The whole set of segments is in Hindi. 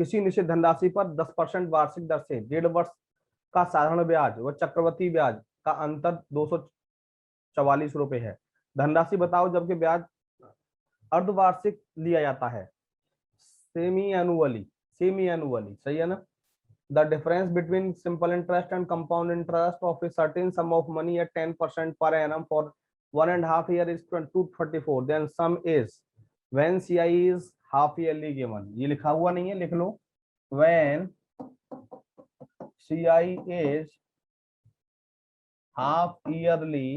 किसी निश्चित धनराशि पर 10% वार्षिक दर से 1.5 वर्ष का साधारण ब्याज व चक्रवृद्धि ब्याज का अंतर 244 रुपए है। धनराशि बताओ जबकि ब्याज अर्धवार्षिक लिया जाता है, सेमी एनुअली सही है ना। The difference between simple interest and compound interest of a certain some of money at 10% per annum for 1.5 year is 234, then sum is when CI is half yearly given। ये लिखा हुआ नहीं है, लिख लो when CI is half yearly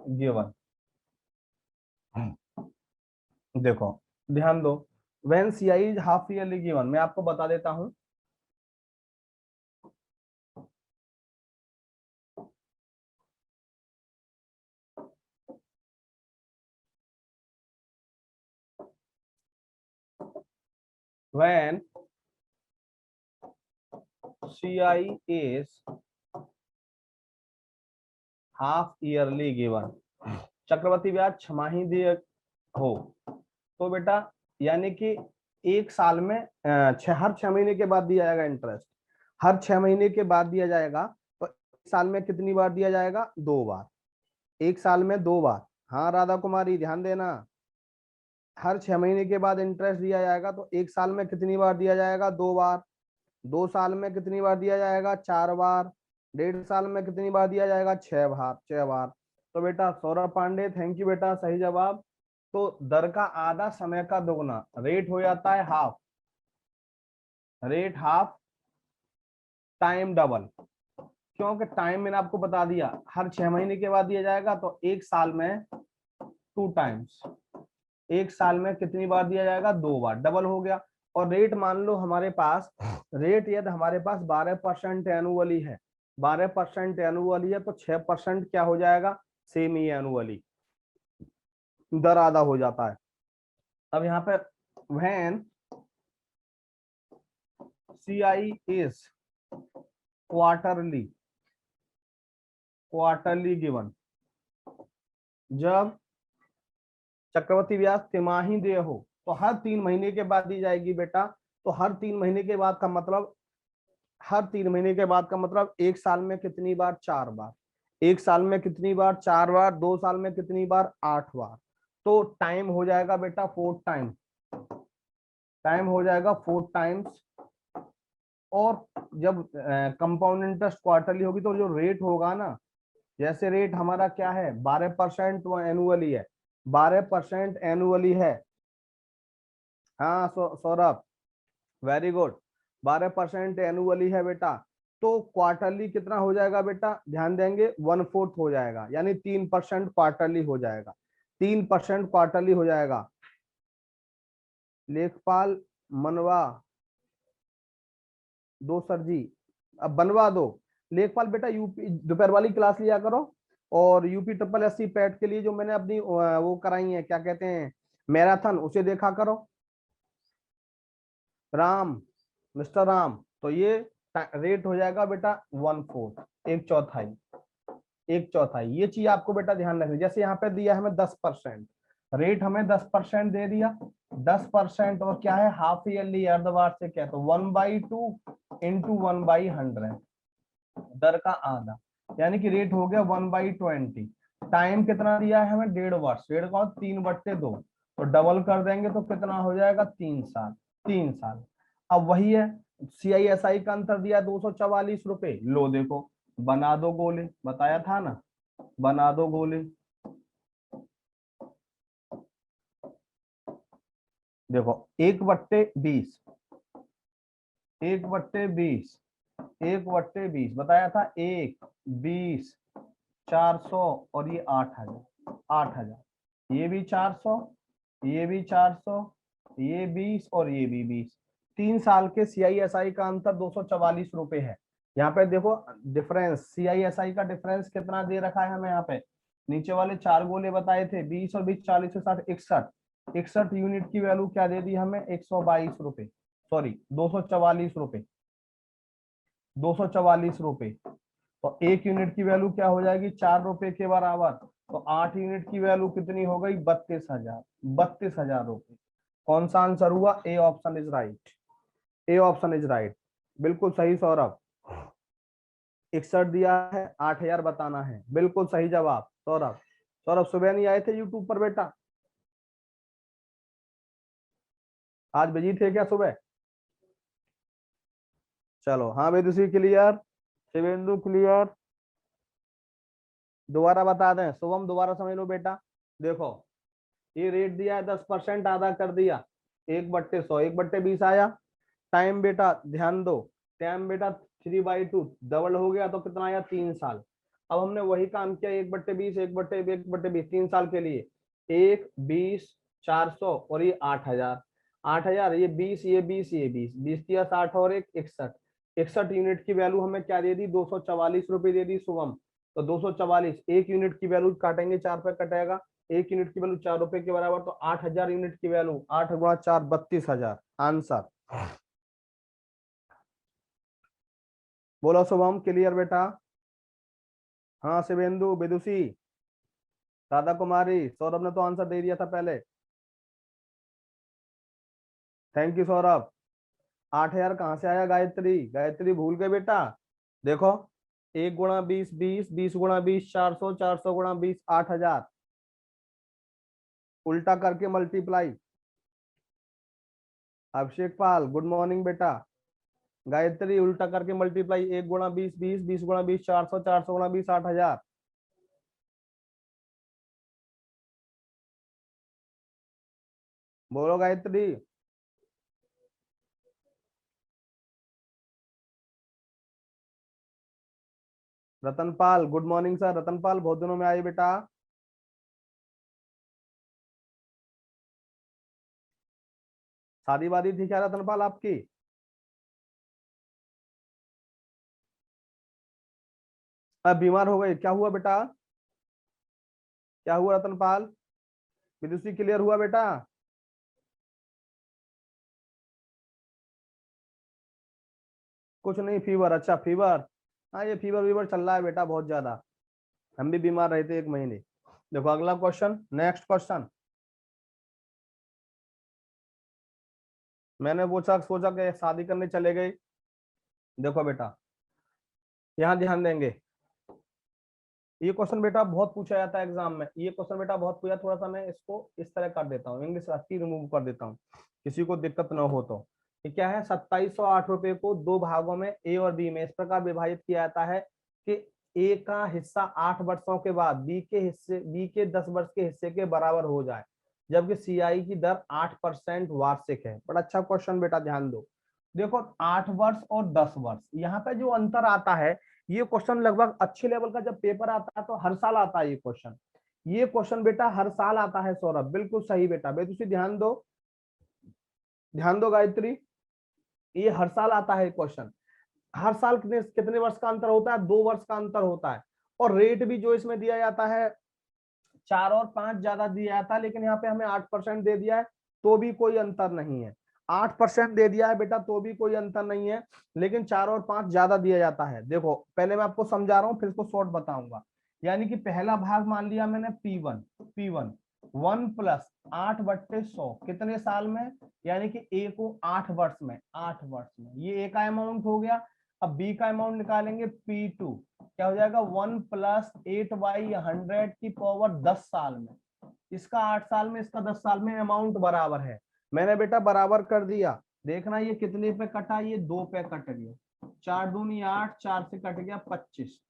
given। देखो ध्यान दो, when CI is half yearly given, मैं आपको बता देता हूं। when CI is half yearly given, चक्रवृद्धि ब्याज छमाही दिए हो तो बेटा यानी कि एक साल में हर 6 महीने के बाद दिया जाएगा इंटरेस्ट, हर 6 महीने के बाद दिया जाएगा। तो एक साल में कितनी बार दिया जाएगा? 2 बार, एक साल में 2 बार। हाँ राधा कुमारी ध्यान देना, हर 6 महीने के बाद इंटरेस्ट दिया जाएगा तो एक साल में कितनी बार दिया जाएगा? 2 बार। 2 साल में कितनी बार दिया जाएगा? 4 बार। 1.5 साल में कितनी बार दिया जाएगा? 6 बार, 6 बार। तो बेटा सौरभ पांडे थैंक यू बेटा, सही जवाब। तो दर का आधा समय का दोगुना, रेट हो जाता है half, rate half time double, क्योंकि टाइम मैंने आपको बता दिया हर 6 महीने के बाद दिया जाएगा। तो एक साल में 2 टाइम्स, एक साल में कितनी बार दिया जाएगा? 2 बार, डबल हो गया। और रेट मान लो हमारे पास, रेट यदि हमारे पास 12% एनुअली है, 12% एनुअली है तो 6% क्या हो जाएगा? सेमी एनुअली, दर आधा हो जाता है। अब यहाँ पे when CI is quarterly given, जब चक्रवृद्धि ब्याज तिमाही देय हो तो हर 3 महीने के बाद दी जाएगी बेटा। तो हर 3 महीने के बाद का मतलब, हर 3 महीने के बाद का मतलब एक साल में कितनी बार? 4 बार। एक साल में कितनी बार? 4 बार। 2 साल में कितनी बार? 8 बार। तो टाइम हो जाएगा बेटा 4 टाइम, टाइम हो जाएगा 4 टाइम्स। और जब कंपाउंड इंटरेस्ट क्वार्टरली होगी तो जो रेट होगा ना, जैसे रेट हमारा क्या है? 12% वो एनुअली है, 12% एनुअली है। हाँ सौरभ वेरी गुड, 12% एनुअली है बेटा। तो क्वार्टरली कितना हो जाएगा बेटा? ध्यान देंगे 1/4 हो जाएगा, यानी 3% क्वार्टरली हो जाएगा, 3% क्वार्टरली हो जाएगा। लेखपाल मनवा दो सर जी, अब बनवा दो। लेखपाल बेटा यूपी दोपहर वाली क्लास लिया करो, और यूपी SSSC पैट के लिए जो मैंने अपनी वो कराई है, क्या कहते हैं, मैराथन, उसे देखा करो। राम, मिस्टर राम, तो ये रेट हो जाएगा बेटा 1/4, एक चौथाई, एक चौथाई। ये चीज आपको बेटा ध्यान रखनी। जैसे यहाँ पे दिया हमें 10%, रेट हमें 10% दे दिया, 10% और क्या है? हाफ ईयरली, अर्धवार्षिक है, तो 1/2 इंटू 1/100, दर का आधा, यानी कि रेट हो गया 1/20। टाइम कितना दिया है हमें? 1.5 वर्ष, 1.5 का 3/2, तो डबल कर देंगे तो कितना हो जाएगा? 3 साल, 3 साल। अब वही है, CISI का अंतर दिया 244 रुपए। लो देखो, बना दो गोले, बताया था ना, बना दो गोले। देखो 1/20, 1/20, 1/20 बताया था, 1, 20, 400 और ये 8,000, 8,000, ये भी 400, ये भी 400, ये 20 और ये भी 20। 3 साल के CISI का अंतर 244 रुपए है। यहाँ पे देखो डिफरेंस, CISI का डिफरेंस कितना दे रखा है हमें यहाँ पे, नीचे वाले 4 गोले बताए थे, 20 और 20, 40 और 60, 61, 61 यूनिट की वैल्यू क्या दे दी हमें? 122 रुपए, सॉरी 244 रुपए, 244 रुपए। तो 1 यूनिट की वैल्यू क्या हो जाएगी? 4 रुपए के बराबर। तो 8 यूनिट की वैल्यू कितनी हो गई? 32,000, 32,000 रुपए। कौन सा आंसर हुआ? A option is right, A option is right, बिल्कुल सही सौरभ। 61 दिया है, 8000 बताना है, बिल्कुल सही जवाब सौरभ। सौरभ सुबह नहीं आए थे यूट्यूब पर बेटा? आज बिजी थे क्या सुबह? चलो हाँ वेदुश्री क्लियर, शिवेंदु क्लियर, दोबारा बता दें, शुभम दोबारा समझ लो बेटा। देखो ये रेट दिया है 10% आधा कर दिया, 1/100, 1/20 आया। टाइम बेटा ध्यान दो, टाइम बेटा 3/2 डबल हो गया तो कितना आया? 3 साल। अब हमने वही काम किया, 1/20, 1/20, 3 साल के लिए, 1, 20, 400 और ये 8000, 8000, ये 20, ये 20, ये 20, 20 दिया 60 और 1, 61, 61 यूनिट की वैल्यू हमें क्या दे दी? 244 रुपए दे दी शुभम। तो 244, 1 यूनिट की वैल्यू काटेंगे, 4 पे कटेगा, 1 यूनिट की वैल्यू 4 रुपए के बराबर, तो 8000 यूनिट की वैल्यू, 8 गुणा 4 32,000 आंसर। बोलो शुभम क्लियर बेटा? हाँ शिवेंदु, विदुषी, राधा कुमारी, सौरभ ने तो आंसर दे दिया था पहले। Thank you Saurabh. 8000 कहाँ से आया गायत्री? गायत्री भूल गए बेटा? देखो 1 गुणा 20 20, 20 गुणा 20 400, 400 गुणा 20 8000, उल्टा करके मल्टीप्लाई। अभिषेक पाल गुड मॉर्निंग बेटा। गायत्री उल्टा करके मल्टीप्लाई, 1 गुणा 20 20, 20 गुणा 20 400, 400 गुणा 20 8000। बोलो Gayatri. Ratanpal good morning sir, Ratanpal बहुत दिनों में आए बेटा। शादी वादी थी क्या रतनपाल आपकी? अब बीमार हो गए, क्या हुआ बेटा? क्या हुआ रतनपाल? विदुषी क्लियर हुआ बेटा? कुछ नहीं, फीवर, अच्छा फीवर। हाँ ये फीवर वीवर चल रहा है बेटा बहुत ज्यादा, हम भी बीमार रहे थे 1 महीने। देखो अगला क्वेश्चन, नेक्स्ट क्वेश्चन। मैंने पूछा, सोचा कि शादी करने चले गए। देखो बेटा यहाँ ध्यान देंगे, ये क्वेश्चन बेटा बहुत पूछा जाता है एग्जाम में, ये क्वेश्चन बेटा बहुत पूछा, थोड़ा सा मैं इसको इस तरह कर देता हूँ, इंग्लिश रास्ती रिमूव कर देता हूँ, किसी को दिक्कत ना हो तो। ये क्या है? 2708 रुपए को दो भागों में ए और बी में इस प्रकार विभाजित किया जाता है कि ए का हिस्सा 8 वर्षों के बाद बी के 10 वर्ष के हिस्से के बराबर हो जाए, जबकि सीआई की दर 8% वार्षिक है। बड़ा अच्छा क्वेश्चन बेटा, ध्यान दो। देखो 8 वर्ष और 10 वर्ष, यहाँ पे जो अंतर आता है, ये क्वेश्चन लगभग अच्छे लेवल का जब पेपर आता है तो हर साल आता है ये क्वेश्चन। ये क्वेश्चन बेटा हर साल आता है सौरभ, बिल्कुल सही बेटा। बेटा ध्यान दो, ध्यान दो गायत्री, ये हर साल आता है क्वेश्चन। हर साल कितने कितने वर्ष का अंतर होता है? 2 वर्ष का अंतर होता है। और रेट भी जो इसमें दिया जाता है 4 और 5 ज्यादा दिया जाता है, लेकिन यहाँ पे हमें 8% दे दिया है तो भी कोई अंतर नहीं है। 8% दे दिया है बेटा तो भी कोई अंतर नहीं है, लेकिन 4 और 5 ज्यादा दिया जाता है। देखो पहले मैं आपको समझा रहा हूँ, फिर इसको शॉर्ट बताऊंगा। यानी कि पहला भाग मान लिया मैंने P1, P1 1 + 8/100 कितने साल में? यानी कि ए को 8 वर्ष में, 8 वर्ष में, ये ए का अमाउंट हो गया। अब बी का अमाउंट निकालेंगे, P2 क्या हो जाएगा? 1 + 8/100 की पावर 10 साल में, इसका 8 साल में, इसका 10 साल में, अमाउंट बराबर है। मैंने बेटा बराबर कर दिया, देखना ये कितने पे कटा? ये 2 पे कट गया, 4 दूनी 8, 4 से कट गया 25।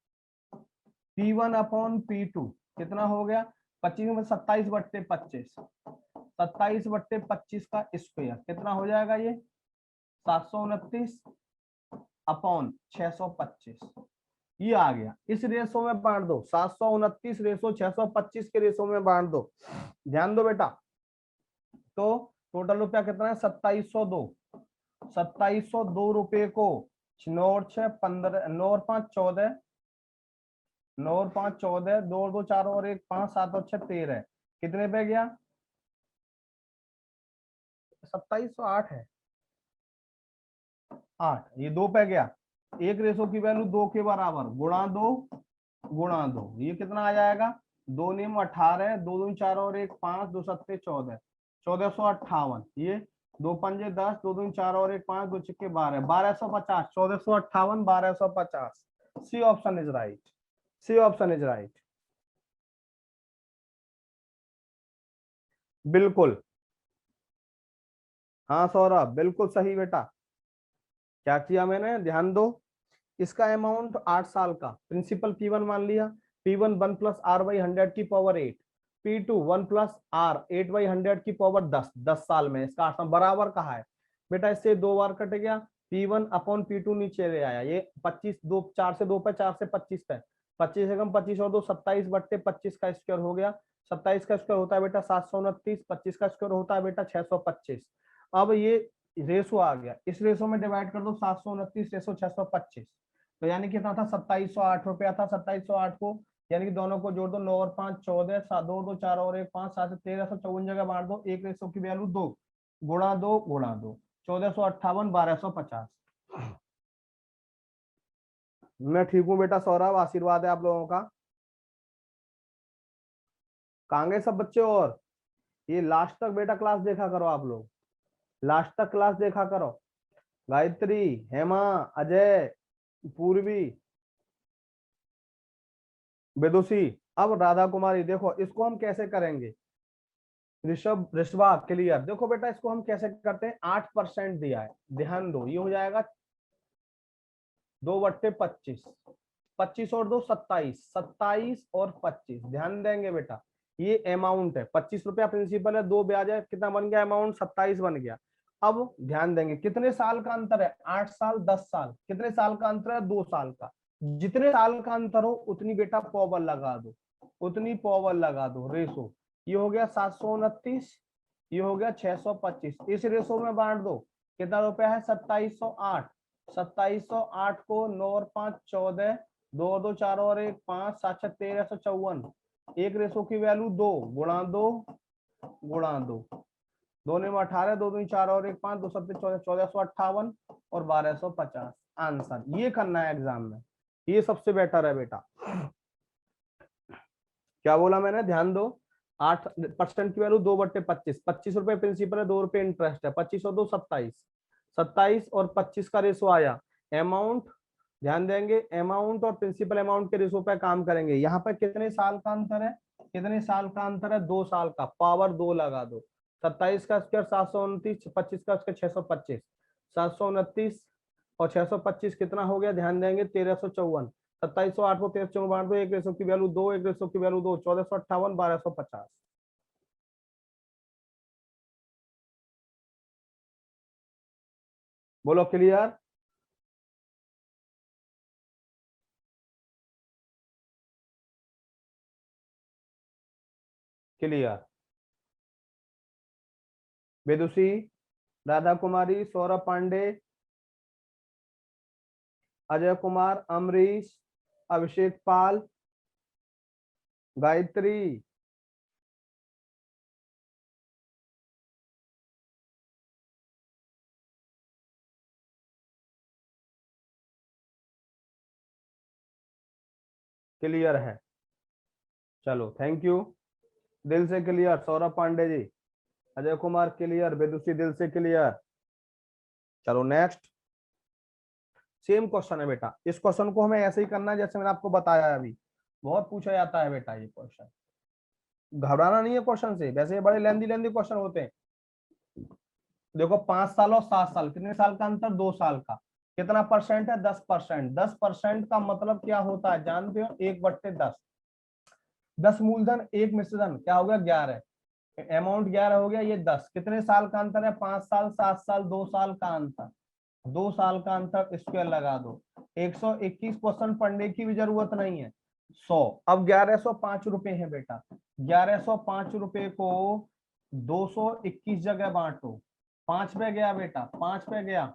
P1/P2 कितना हो गया? 25 में 27/25, 27/25 का स्क्वायर कितना हो जाएगा? ये 729/625, ये आ गया। इस रेशो में बांट दो, 729 रेशो 625 के रेशो में बांट दो। ध्यान दो बेटा, तो टोटल रुपया कितना है? 2702। 2702 रुपए को 9 और 6 15, 9 और 5 14, 9 और 5 14, 2 और 2 4 और 1 5, 7 और 6 13, कितने पे गया? 2708 है, 8, ये 2 पे गया। एक रेशो की वैल्यू 2 के बराबर, गुणा 2 गुणा 2, ये कितना आ जाएगा? 2 × 9 = 18, 2 दूनी 4 और 1 5, 2 × 7 = 14, 1458, ये 2 पंजे 10, 2 दूनी 4 और 1 5, 2 छिक्के 12, 1250, 1458 1250। C option is right, C option is right. बिल्कुल, हाँ सौरभ बिल्कुल सही बेटा। क्या किया मैंने, ध्यान दो। इसका अमाउंट 8 साल का, प्रिंसिपल P1 मान लिया, P1 1 प्लस आर बाई 100 की power 8, P2 1 plus are 8 by 100 की पावर 10, 10 साल में इसका 8 बराबर कहा है बेटा, इससे 2 बार कट गया, P1 अपॉन P2 नीचे ले आया, ये 25 2 4 से 2 पे, 4 से 25 पे, 25 से कम 25 और 2 27 बट्टे 25 का स्क्वायर हो गया, 27 का स्क्वायर होता है बेटा 729, 25 का स्क्वायर होता है बेटा 625। अब ये रेशो आ गया, इस रेशो में डिवाइड कर दो 729 रेशो 625, तो यानी कितना था 2708 रुपया था, 2708 को यानी कि दोनों को जोड़ दो, 9 और 5 14, 7 2 2 4 और 1 5 7 1354 जगह बांट दो, एक रेशो की वैल्यू 2 गुणा 2 गुणा 2, 1458 1250। मैं ठीक हूँ बेटा सौरभ, आशीर्वाद है आप लोगों का। कहाँ गए सब बच्चे, और ये लास्ट तक बेटा क्लास देखा करो आप लोग, लास्ट तक क्लास देखा करो। गायत्री, हेमा, अजय, पूर्वी, विदुषी। अब राधा कुमारी, देखो इसको हम कैसे करेंगे, ऋषभ ऋषभा क्लियर। देखो बेटा इसको हम कैसे करते हैं, 8% दिया है, ध्यान दो, ये हो जाएगा 2/25, 25 और 2 27, 27 और 25, ध्यान देंगे बेटा, ये अमाउंट है, 25 रुपया प्रिंसिपल है, 2 ब्याज है, कितना बन गया अमाउंट, 27 बन गया। अब ध्यान देंगे कितने साल का अंतर है, 8 साल 10 साल, कितने साल का अंतर है, 2 साल का, जितने साल का अंतर हो उतनी बेटा पॉवर लगा दो, उतनी पॉवर लगा दो, रेशो। ये हो गया 729, ये हो गया 625, इस रेशो में बांट दो, कितना रुपया है 2708, 2708 को 9 और 5 14, 2 और 2 4 और 1 5 7 6 1354, एक रेशो की वैल्यू 2 गुणा 2 गुणा 2, दोनों में 18, 2 दूनी 4 और 1 5 2 7 14, 1458 और 1250 आंसर। ये करना है एग्जाम में, ये सबसे बेटर है बेटा। क्या बोला मैंने, ध्यान दो, 8% की वैल्यू 2/25, 25 रुपए प्रिंसिपल है, 2 रुपए इंटरेस्ट है, 25 और 2 27, 27 और 25 का रेशो आया, अमाउंट ध्यान देंगे, अमाउंट और प्रिंसिपल अमाउंट के रेशो पे काम करेंगे। यहाँ पर कितने साल का अंतर है, कितने साल का अंतर है, 2 साल का, पावर 2 लगा दो, 27 का स्क्वायर 729, 25 का स्क्वायर 625, 729 और 625 कितना हो गया, ध्यान देंगे 1354, 2708 को 13 बांट दो, एक रेशो की वैल्यू 2, एक रेशो की वैल्यू 2, 1458 1250। बोलो क्लियर, क्लियर। वेदुषी, राधा कुमारी, सौरभ पांडे, अजय कुमार, अमरीश, अभिषेक पाल, गायत्री, क्लियर है, चलो थैंक यू, दिल से क्लियर सौरभ पांडे जी, अजय कुमार क्लियर, वेदुषी दिल से क्लियर। चलो नेक्स्ट, सेम क्वेश्चन है बेटा, इस क्वेश्चन को हमें ऐसे ही करना है जैसे मैंने आपको बताया है अभी, बहुत पूछा जाता है बेटा ये क्वेश्चन, घबराना नहीं है क्वेश्चन से, वैसे ये बड़े लेंदी लेंदी क्वेश्चन होते हैं। देखो 5 साल और 7 साल, कितने साल का अंतर, 2 साल का, कितना परसेंट है, 10%, 10% का मतलब क्या होता है जानते हो, 1/10, 10 मूलधन 1 मिश्रधन, क्या हो गया 11, अमाउंट 11 हो गया, ये 10, कितने साल का अंतर है, 5 साल 7 साल 2 साल का अंतर, 2 साल का अंतर, स्क्वायर लगा दो, 121 क्वेश्चन पढ़ने की भी जरूरत नहीं है, 100। अब 1105 रुपए है बेटा, 1105 रुपए को 221 जगह बांटो, 5 पे गया बेटा, 5 पे गया,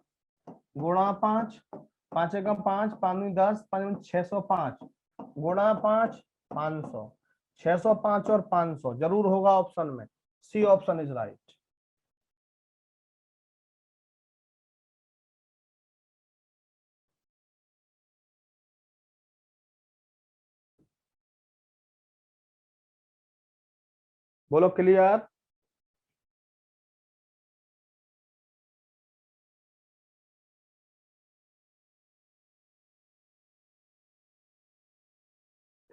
गुणा 5, 5 एकम 5 5 10 5 605, गुणा 5 500, 605 और 500 जरूर होगा ऑप्शन में, सी ऑप्शन इज राइट। बोलो clear,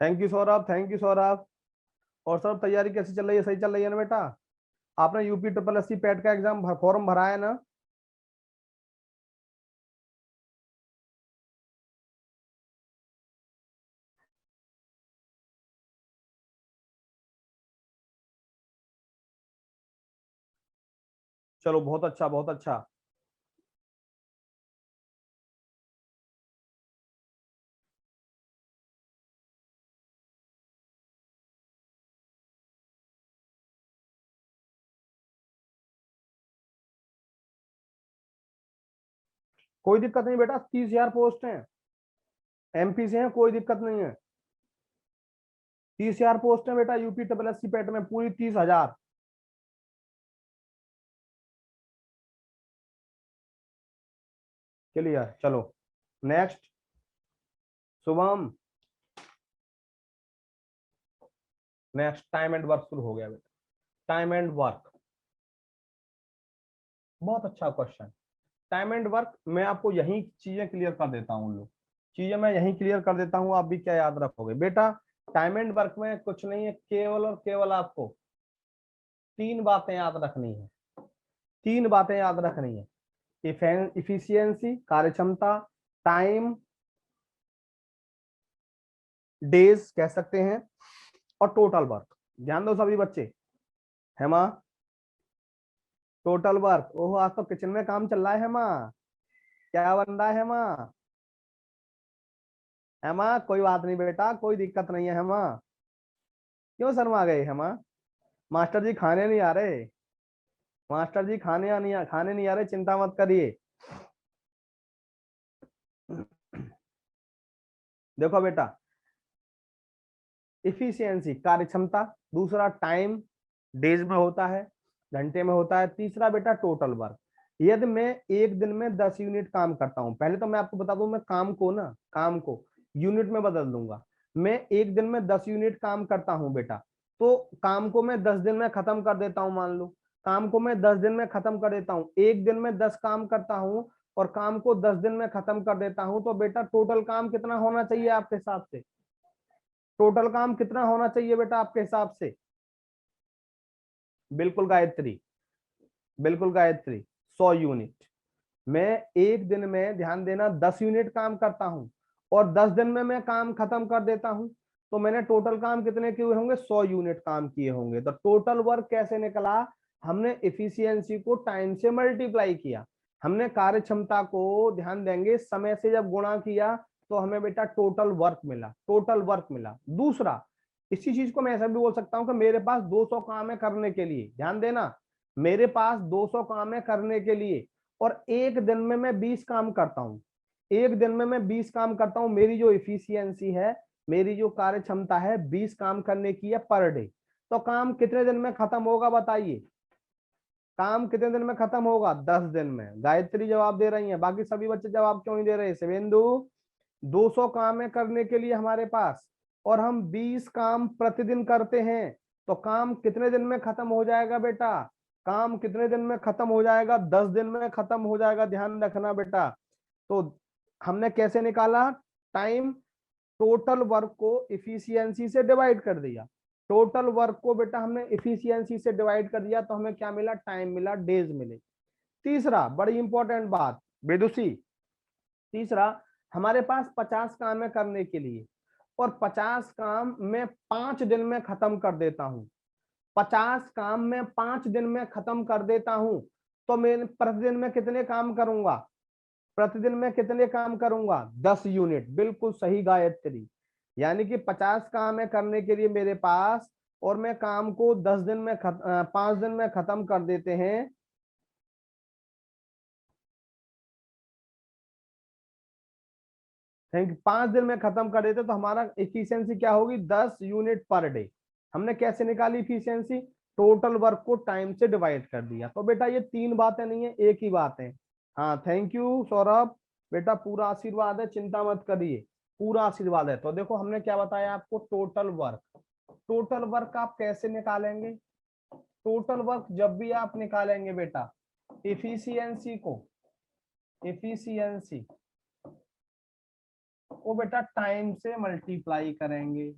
thank you Saurabh, thank you Saurabh. और सौरभ तैयारी कैसी चल रही है? सही चल रही है ना बेटा? आपने UP triple S C PET का एग्जाम फॉर्म भरा है ना? चलो बहुत अच्छा, बहुत अच्छा। कोई दिक्कत नहीं बेटा, 30,000 पोस्ट हैं, एमपी से हैं, कोई दिक्कत नहीं है। 30,000 पोस्ट है बेटा UP triple S C PET में, पूरी 30,000। क्लियर, चलो next. Shubham, next time and work शुरू हो गया बेटा। टाइम एंड वर्क, बहुत अच्छा क्वेश्चन। टाइम एंड वर्क मैं आपको यही चीजें क्लियर कर देता हूँ, लोग चीजें मैं यही क्लियर कर देता हूँ, आप भी क्या याद रखोगे बेटा? टाइम एंड वर्क में कुछ नहीं है, केवल और केवल आपको तीन बातें याद रखनी है। तीन बातें याद रखनी है, इफिशियंसी कार्य क्षमता, टाइम डेज कह सकते हैं, और टोटल वर्क। ध्यान दो सभी बच्चे। है माँ? टोटल वर्क, ओहो आज तो किचन में काम चल रहा है माँ। क्या बन रहा है माँ? है माँ? कोई बात नहीं बेटा, कोई दिक्कत नहीं है माँ। क्यों शर्मा गए है माँ? मास्टर जी खाने नहीं आ रहे, मास्टर जी खाने नहीं आ रहे, चिंता मत करिए। देखो बेटा, इफिशियंसी कार्य क्षमता, दूसरा टाइम डेज में होता है, घंटे में होता है, तीसरा बेटा टोटल वर्क। यदि मैं एक दिन में 10 यूनिट काम करता हूं, पहले तो मैं आपको बता दूं, मैं काम को यूनिट में बदल दूंगा। मैं एक दिन में 10 यूनिट काम करता हूं बेटा, तो काम को मैं 10 दिन में खत्म कर देता हूं, मान लो काम को मैं 10 दिन में खत्म कर देता हूं, एक दिन में 10 काम करता हूं और काम को 10 दिन में खत्म कर देता हूं, तो बेटा टोटल काम कितना होना चाहिए आपके हिसाब से? टोटल काम कितना होना चाहिए बेटा आपके हिसाब से? बिल्कुल गायत्री, बिल्कुल गायत्री, 100 यूनिट। मैं एक दिन में, ध्यान देना, 10 यूनिट काम करता हूं और 10 दिन में मैं काम खत्म कर देता हूं, तो मैंने टोटल काम कितने किए होंगे? 100 यूनिट काम किए होंगे। तो टोटल वर्क कैसे निकला? हमने इफिशियंसी को टाइम से मल्टीप्लाई किया, हमने कार्य क्षमता को, ध्यान देंगे, समय से जब गुणा किया तो हमें बेटा टोटल वर्क मिला, टोटल वर्क मिला। दूसरा, इसी चीज को मैं ऐसा भी बोल सकता हूं कि मेरे पास 200 काम है करने के लिए, ध्यान देना, मेरे पास 200 काम है करने के लिए और एक दिन में मैं 20 काम करता हूं, एक दिन में मैं 20 काम करता हूं, मेरी जो इफिशियंसी है, मेरी जो कार्य क्षमता है 20 काम करने की है पर डे, तो काम कितने दिन में खत्म होगा बताइए? काम कितने दिन में खत्म होगा? 10 दिन में। गायत्री जवाब दे रही है, बाकी सभी बच्चे जवाब क्यों नहीं दे रहे? शिवेंदु, 200 काम है करने के लिए हमारे पास और हम 20 काम प्रतिदिन करते हैं, तो काम कितने दिन में खत्म हो जाएगा बेटा? काम कितने दिन में खत्म हो जाएगा? 10 दिन में खत्म हो जाएगा, ध्यान रखना बेटा। तो हमने कैसे निकाला टाइम? टोटल वर्क को इफिशियंसी से डिवाइड कर दिया, टोटल वर्क को बेटा हमने इफिशियंसी से डिवाइड कर दिया, तो हमें क्या मिला? टाइम मिला, डेज मिले। तीसरा बड़ी इंपॉर्टेंट बात विदुषी, तीसरा, हमारे पास 50 काम है करने के लिए और 50 काम मैं 5 दिन में खत्म कर देता हूं, 50 काम मैं 5 दिन में खत्म कर देता हूं, तो मैं प्रतिदिन में कितने काम करूंगा? प्रतिदिन में कितने काम करूंगा? 10 यूनिट, बिल्कुल सही गायत्री। यानी कि 50 काम है करने के लिए मेरे पास और मैं काम को 10 दिन में 5 दिन में खत्म कर देते हैं, थैंक यू, 5 दिन में खत्म कर देते, तो हमारा इफिशियंसी क्या होगी? 10 यूनिट पर डे। हमने कैसे निकाली इफिशियंसी? टोटल वर्क को टाइम से डिवाइड कर दिया। तो बेटा ये तीन बातें नहीं है, एक ही बात है। हाँ थैंक यू सौरभ, बेटा पूरा आशीर्वाद है, चिंता मत करिए, पूरा आशीर्वाद है। तो देखो हमने क्या बताया आपको? Total work. टोटल वर्क आप कैसे निकालेंगे? टोटल वर्क जब भी आप निकालेंगे बेटा, इफिशियंसी को, इफिशियंसी को बेटा टाइम से मल्टीप्लाई करेंगे।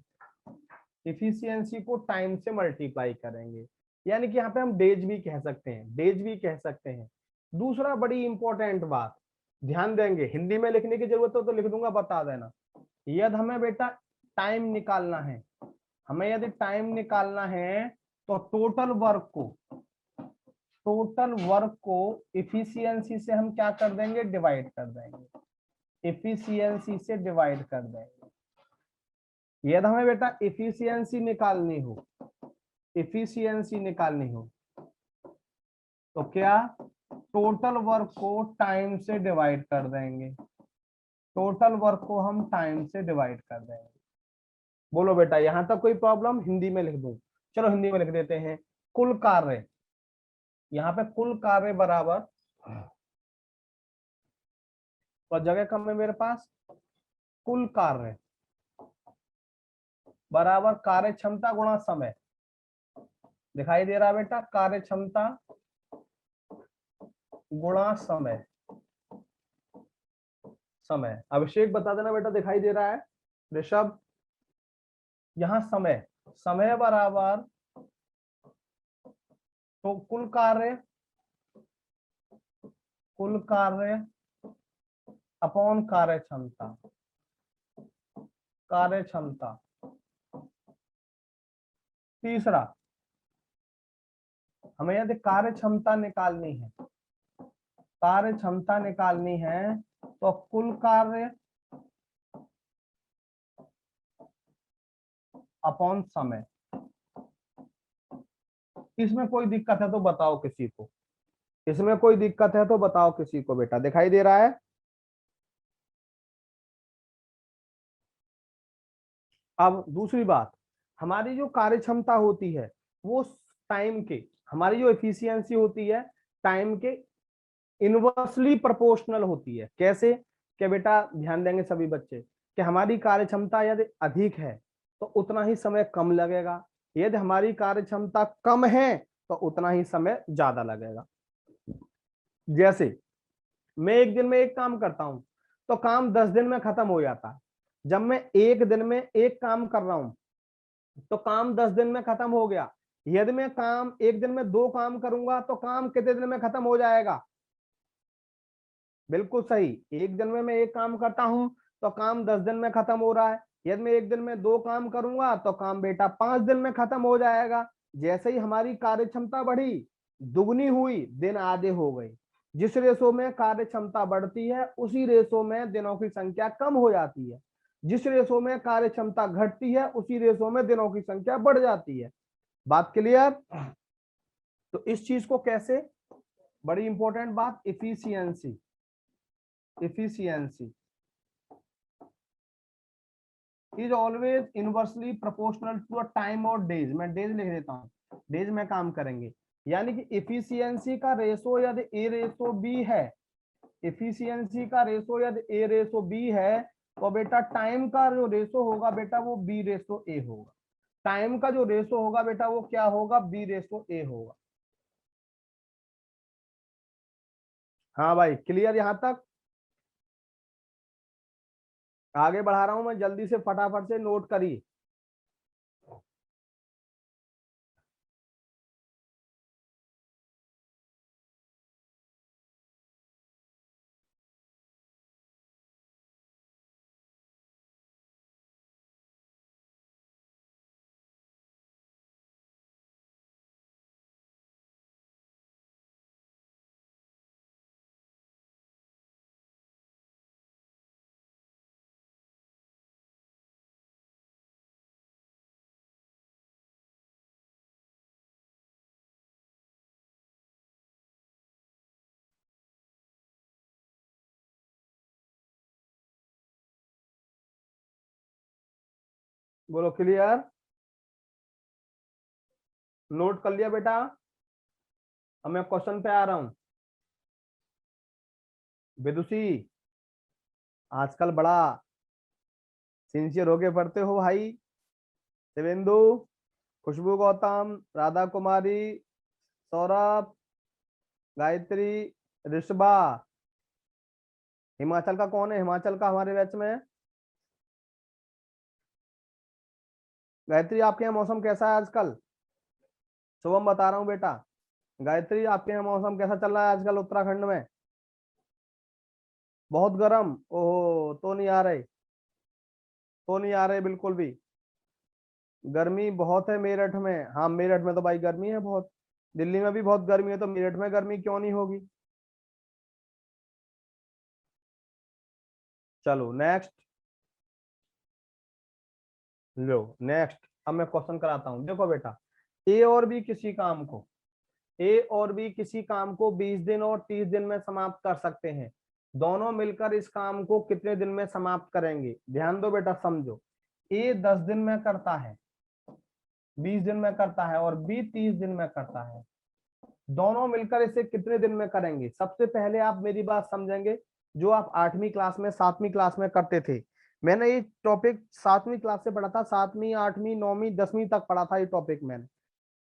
इफिशियंसी को टाइम से मल्टीप्लाई करेंगे, यानी कि यहाँ पे हम डेज भी कह सकते हैं, डेज भी कह सकते हैं। दूसरा बड़ी इंपॉर्टेंट बात ध्यान देंगे, हिंदी में लिखने की जरूरत हो तो लिख दूंगा, बता देना। यदि हमें बेटा टाइम निकालना है, हमें यदि टाइम निकालना है तो टोटल वर्क को इफिशियंसी से हम क्या कर देंगे, डिवाइड कर देंगे, इफिशियंसी से डिवाइड कर देंगे। यदि हमें बेटा इफिशियंसी निकालनी हो, इफिशियंसी निकालनी हो तो क्या, टोटल वर्क को टाइम से डिवाइड कर देंगे, टोटल वर्क को हम टाइम से डिवाइड कर देंगे। बोलो बेटा यहां तक कोई प्रॉब्लम, हिंदी में लिख दूं? चलो हिंदी में लिख देते हैं। कुल कार्य, यहाँ पे कुल कार्य बराबर, और जगह कम है मेरे पास, कुल कार्य बराबर कार्य क्षमता गुणा समय। दिखाई दे रहा है बेटा, कार्य क्षमता गुणा समय, समय। अभिषेक बता देना बेटा दिखाई दे रहा है, ऋषभ। यहाँ समय, समय बराबर तो कुल कार्य अपॉन कार्य क्षमता, कार्य क्षमता। तीसरा, हमें यदि कार्य क्षमता निकालनी है, कार्य क्षमता निकालनी है तो कुल कार्य अपॉन समय। इसमें कोई दिक्कत है तो बताओ किसी को, इसमें कोई दिक्कत है तो बताओ किसी को बेटा, दिखाई दे रहा है? अब दूसरी बात, हमारी जो कार्य क्षमता होती है वो टाइम के, हमारी जो एफिशिएंसी होती है टाइम के इनवर्सली प्रोपोर्शनल होती है। कैसे? कि बेटा ध्यान देंगे सभी बच्चे, कि हमारी कार्य क्षमता यदि अधिक है तो उतना ही समय कम लगेगा, यदि हमारी कार्य क्षमता कम है तो उतना ही समय ज्यादा लगेगा। जैसे मैं एक दिन में एक काम करता हूं तो काम 10 दिन में खत्म हो जाता है। जब मैं एक दिन में एक काम कर रहा हूं तो काम 10 दिन में खत्म हो गया। यदि मैं काम एक दिन में दो काम करूंगा तो काम कितने दिन में खत्म हो जाएगा? बिल्कुल सही, एक दिन में मैं एक काम करता हूं तो काम 10 दिन में खत्म हो रहा है। यदि मैं एक दिन में दो काम करूंगा तो काम बेटा 5 दिन में खत्म हो जाएगा। जैसे ही हमारी कार्य क्षमता बढ़ी, दुगनी हुई, दिन आधे हो गए। जिस रेशो में कार्य क्षमता बढ़ती है उसी रेशो में दिनों की संख्या कम हो जाती है, जिस रेशो में कार्य क्षमता घटती है उसी रेशो में दिनों की संख्या बढ़ जाती है। बात क्लियर? तो इस चीज को कैसे, बड़ी इंपॉर्टेंट बात, efficiency, efficiency is always inversely proportional to a time और days। मैं days लिख देता हूँ, days में काम करेंगे। यानी कि efficiency का रेशो यदि a रेशो b है, efficiency का रेशो यदि a रेशो b है तो बेटा टाइम का जो रेशो होगा बेटा वो b रेशो a होगा। टाइम का जो रेशो होगा बेटा वो क्या होगा, b रेशो a होगा। हाँ भाई क्लियर यहां तक? आगे बढ़ा रहा हूं मैं, जल्दी से फटाफट से नोट करिए। बोलो क्लियर? नोट कर लिया बेटा? अब मैं क्वेश्चन पे आ रहा हूं। विदुषी आजकल बड़ा सिंसियर होके पढ़ते हो भाई। शिवेंदु, खुशबू गौतम, राधा कुमारी, सौरभ, गायत्री, ऋषभा। हिमाचल का कौन है, हिमाचल का हमारे बैच में? गायत्री आपके यहाँ मौसम कैसा है आजकल? शुभम बता रहा हूँ बेटा। गायत्री आपके यहाँ मौसम कैसा चल रहा है आजकल उत्तराखंड में? बहुत गर्म? ओहो, तो नहीं आ रहे, तो नहीं आ रहे बिल्कुल भी। गर्मी बहुत है मेरठ में। हाँ मेरठ में तो भाई गर्मी है बहुत। दिल्ली में भी बहुत गर्मी है, तो मेरठ में गर्मी क्यों नहीं होगी? चलो नेक्स्ट। लो नेक्स्ट, अब मैं क्वेश्चन कराता हूँ। देखो बेटा, ए और बी किसी काम को, ए और बी किसी काम को 20 दिन और 30 दिन में समाप्त कर सकते हैं। दोनों मिलकर इस काम को कितने दिन में समाप्त करेंगे? ध्यान दो बेटा, समझो। ए 10 दिन में करता है, 20 दिन में करता है, और बी 30 दिन में करता है। दोनों मिलकर इसे कितने दिन में करेंगे? सबसे पहले आप मेरी बात समझेंगे, जो आप 8वीं क्लास में 7वीं क्लास में करते थे। मैंने ये टॉपिक 7वीं क्लास से पढ़ा था, 7वीं 8वीं 9वीं 10वीं तक पढ़ा था ये टॉपिक मैंने,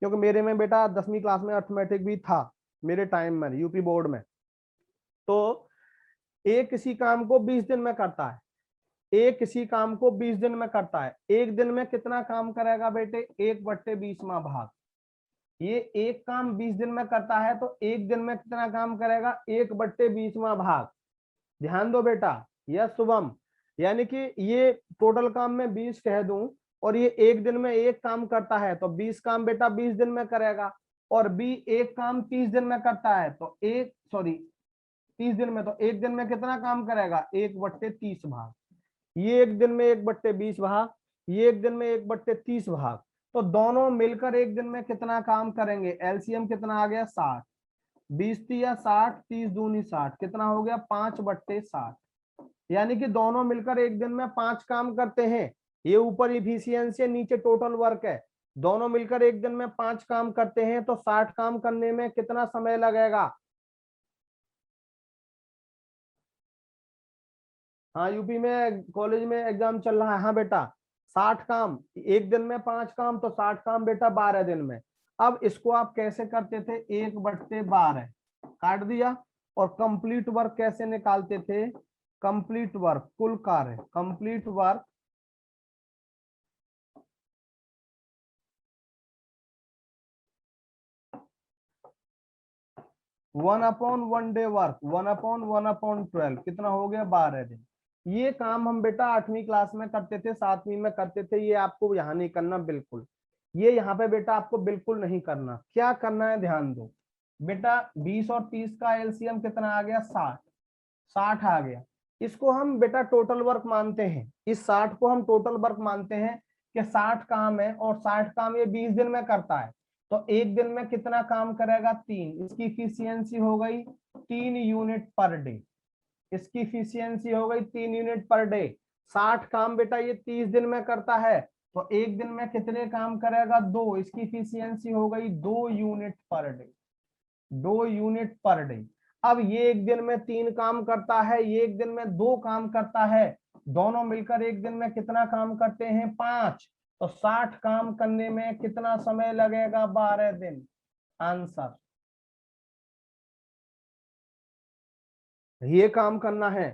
क्योंकि मेरे में बेटा 10वीं क्लास में अर्थमेटिक भी था मेरे टाइम में यूपी बोर्ड में। तो ए किसी काम को 20 दिन में करता है, ए किसी काम को 20 दिन में करता है। एक दिन में कितना काम करेगा बेटे? 1/20वां भाग। ये एक काम 20 दिन में करता है, तो एक दिन में कितना काम करेगा? 1/20वां भाग। ध्यान दो बेटा, यह शुभम, यानी कि ये टोटल काम में 20 कह दूं, और ये एक दिन में एक काम करता है, तो 20 काम बेटा 20 दिन में करेगा। और बी एक काम 30 दिन में करता है, तो 30 दिन में, तो एक दिन में कितना काम करेगा? 1/30 भाग। ये एक दिन में 1/20 भाग, ये एक दिन में 1/30 भाग। तो दोनों मिलकर एक दिन में कितना काम करेंगे? एलसीएम कितना आ गया? 60। 20 या 60, 30 दूनी 60, कितना हो गया? 5/60। यानी कि दोनों मिलकर एक दिन में 5 काम करते हैं। ये ऊपर इफिशियंसी है, नीचे टोटल वर्क है। दोनों मिलकर एक दिन में 5 काम करते हैं, तो 60 काम करने में कितना समय लगेगा? हाँ यूपी में कॉलेज में एग्जाम चल रहा है। हाँ बेटा, 60 काम एक दिन में, 5 काम, तो 60 काम बेटा 12 दिन में। अब इसको आप कैसे करते थे? 1/12 काट दिया। और कंप्लीट वर्क कैसे निकालते थे? कंप्लीट वर्क, कुल कार्य, कंप्लीट वर्क 1/1 डे वर्क, 1/1/12, कितना हो गया? 12 दिन। ये काम हम बेटा 8वीं क्लास में करते थे, 7वीं में करते थे। ये आपको यहाँ नहीं करना बिल्कुल, ये यहाँ पे बेटा आपको बिल्कुल नहीं करना। क्या करना है? ध्यान दो बेटा, 20 और 30 का एलसीएम कितना आ गया? 60। 60 आ गया। इसको हम बेटा टोटल वर्क मानते हैं, इस 60 को हम टोटल वर्क मानते हैं कि 60 काम है, और 60 काम ये 20 दिन में करता है। तो एक दिन में कितना काम करेगा? 3। इसकी इफिशियंसी हो गई 3 यूनिट पर डे। इसकी इफिशियंसी हो गई 3 यूनिट पर डे। 60 काम बेटा ये 30 दिन में करता है, तो एक दिन में कितने काम करेगा? 2। इसकी इफिशियंसी हो गई 2 unit per day. 2 unit per day. अब ये एक दिन में 3 काम करता है, ये एक दिन में 2 काम करता है। दोनों मिलकर एक दिन में कितना काम करते हैं? 5। तो 60 काम करने में कितना समय लगेगा? 12 दिन। आंसर, ये काम करना है।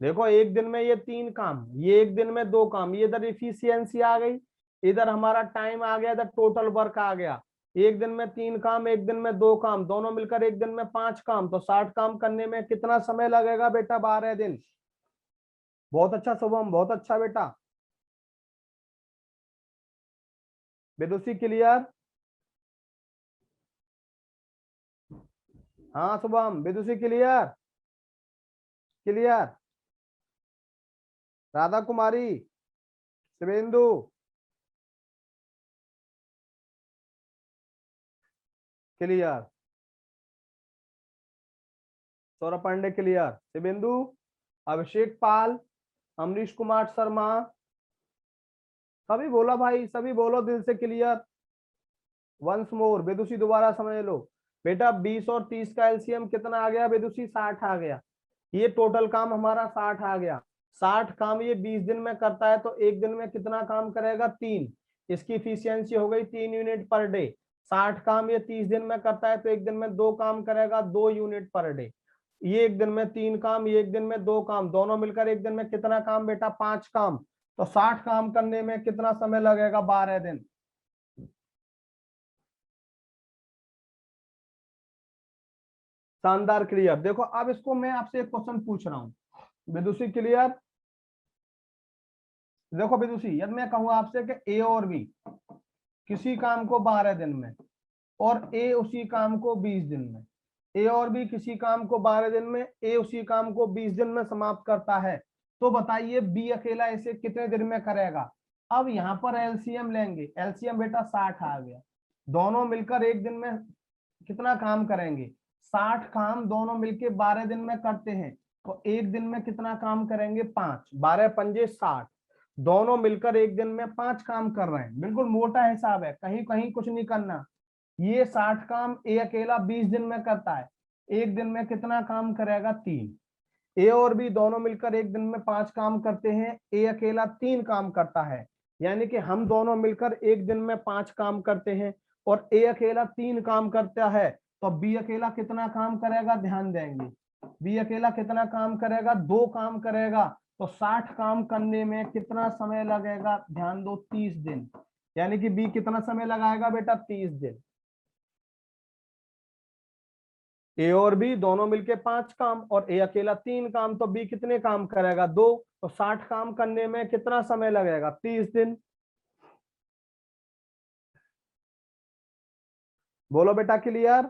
देखो एक दिन में ये 3 काम, ये एक दिन में 2 काम, ये इधर इफिशियंसी आ गई, इधर हमारा टाइम आ गया, इधर टोटल वर्क आ गया। एक दिन में 3 काम, एक दिन में 2 काम, दोनों मिलकर एक दिन में 5 काम, तो 60 काम करने में कितना समय लगेगा बेटा? 12 दिन। बहुत अच्छा शुभम, बहुत अच्छा बेटा। विदुषी क्लियर? हाँ शुभम, विदुषी clear? Clear? Radha Kumari, Shivendu clear? Saurabh Pandey clear? Shivendu, अभिषेक पाल, अमरीश कुमार शर्मा, सभी बोला भाई, सभी बोलो दिल से क्लियर। वंस मोर, बेदुसी दोबारा समझ लो बेटा। 20 और 30 का एलसीएम कितना आ गया बेदुसी? 60 आ गया। ये टोटल काम हमारा 60 आ गया। 60 काम ये 20 दिन में करता है, तो एक दिन में कितना काम करेगा? 3। इसकी इफिशियंसी हो गई 3 यूनिट पर डे। 60 काम ये 30 दिन में करता है, तो एक दिन में 2 काम करेगा, 2 यूनिट पर डे। ये एक दिन में 3 काम, ये एक दिन में 2 काम, दोनों मिलकर एक दिन में कितना काम बेटा? 5 काम। तो 60 काम करने में कितना समय लगेगा? 12 दिन। शानदार, क्लियर। देखो अब इसको मैं आपसे एक क्वेश्चन पूछ रहा हूं, विदुषी क्लियर? देखो विदुषी, यदि मैं कहूँ आपसे कि ए और बी किसी काम को 12 दिन में और ए उसी काम को 20 दिन में, ए और बी किसी काम को 12 दिन में, ए उसी काम को 20 दिन में समाप्त करता है, तो बताइए बी अकेला इसे कितने दिन में करेगा? अब यहाँ पर एलसीएम लेंगे, एलसीएम बेटा 60 आ गया। दोनों मिलकर एक दिन में कितना काम करेंगे? 60 काम दोनों मिलकर 12 दिन में करते हैं, तो एक दिन में कितना काम करेंगे? 5, 12 पंजे 60। दोनों मिलकर एक दिन में 5 काम कर रहे हैं, बिल्कुल मोटा हिसाब है, कहीं कहीं कुछ नहीं करना। ये 60 काम ए अकेला 20 दिन में करता है, एक दिन में कितना काम करेगा? 3। ए और बी दोनों मिलकर एक दिन में 5 काम करते हैं, ए अकेला 3 काम करता है। यानी कि हम दोनों मिलकर एक दिन में 5 काम करते हैं और ए अकेला 3 काम करता है, तो बी अकेला कितना काम करेगा? ध्यान देंगे, बी अकेला कितना काम करेगा? 2 काम करेगा। तो 60 काम करने में कितना समय लगेगा? ध्यान दो, 30 दिन। यानी कि बी कितना समय लगाएगा बेटा? 30 दिन। ए और बी दोनों मिलके 5 काम और ए अकेला 3 काम, तो बी कितने काम करेगा? 2। तो 60 काम करने में कितना समय लगेगा? 30 दिन। बोलो बेटा क्लियर?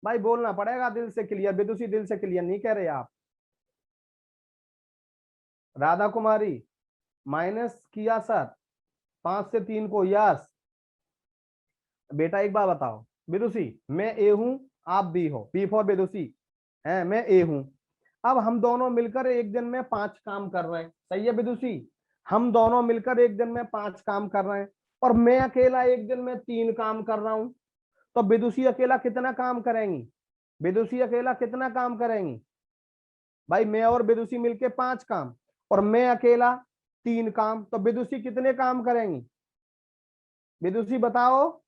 भाई बोलना पड़ेगा दिल से क्लियर, विदुषी दिल से क्लियर नहीं कह रहे आप। राधा कुमारी माइनस किया सर 5 से 3 को, यस। बेटा एक बात बताओ विदुषी, मैं ए हूं, आप बी हो, बी फॉर विदुषी है, मैं ए हूं। अब हम दोनों मिलकर एक दिन में 5 काम कर रहे हैं, सही है विदुषी? हम दोनों मिलकर एक दिन में 5 काम कर रहे हैं और मैं अकेला एक दिन में 3 काम कर रहा हूं, तो विदुषी अकेला कितना काम करेंगी? विदुषी अकेला कितना काम करेंगी? भाई मैं और विदुषी मिलके 5 काम और मैं अकेला 3 काम, तो विदुषी कितने काम करेंगी? विदुषी बताओ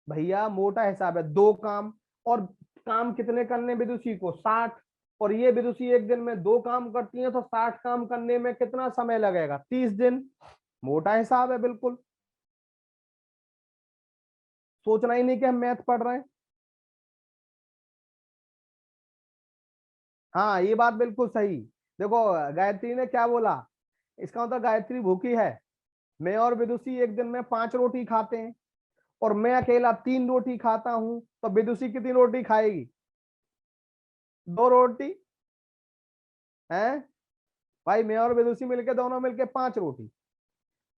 भैया, मोटा हिसाब है, 2 काम। और काम कितने करने विदुषी को? 60। और ये विदुषी एक दिन में 2 काम करती है, तो 60 काम करने में कितना समय लगेगा? 30 दिन। मोटा हिसाब है बिल्कुल, सोचना ही नहीं कि हम मैथ पढ़ रहे हैं। हाँ ये बात बिल्कुल सही। देखो गायत्री ने क्या बोला, इसका मतलब गायत्री भूखी है। मैं और विदुषी एक दिन में 5 रोटी खाते हैं और मैं अकेला 3 रोटी खाता हूं, तो विदुषी कितनी रोटी खाएगी? 2 रोटी है। भाई मैं और विदुषी मिलके दोनों मिलके 5 रोटी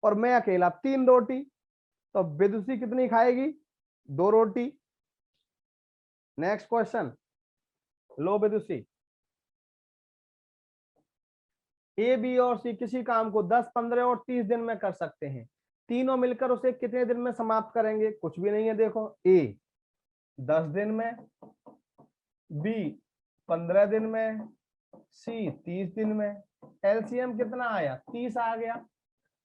और मैं अकेला 3 रोटी, तो विदुषी कितनी खाएगी? 2 रोटी। नेक्स्ट क्वेश्चन लो विदुषी, ए बी और सी किसी काम को 10, 15 और 30 दिन में कर सकते हैं, तीनों मिलकर उसे कितने दिन में समाप्त करेंगे? कुछ भी नहीं है, देखो ए 10 दिन में, बी 15 दिन में, सी 30 दिन में। एलसीएम कितना आया? 30 आ गया,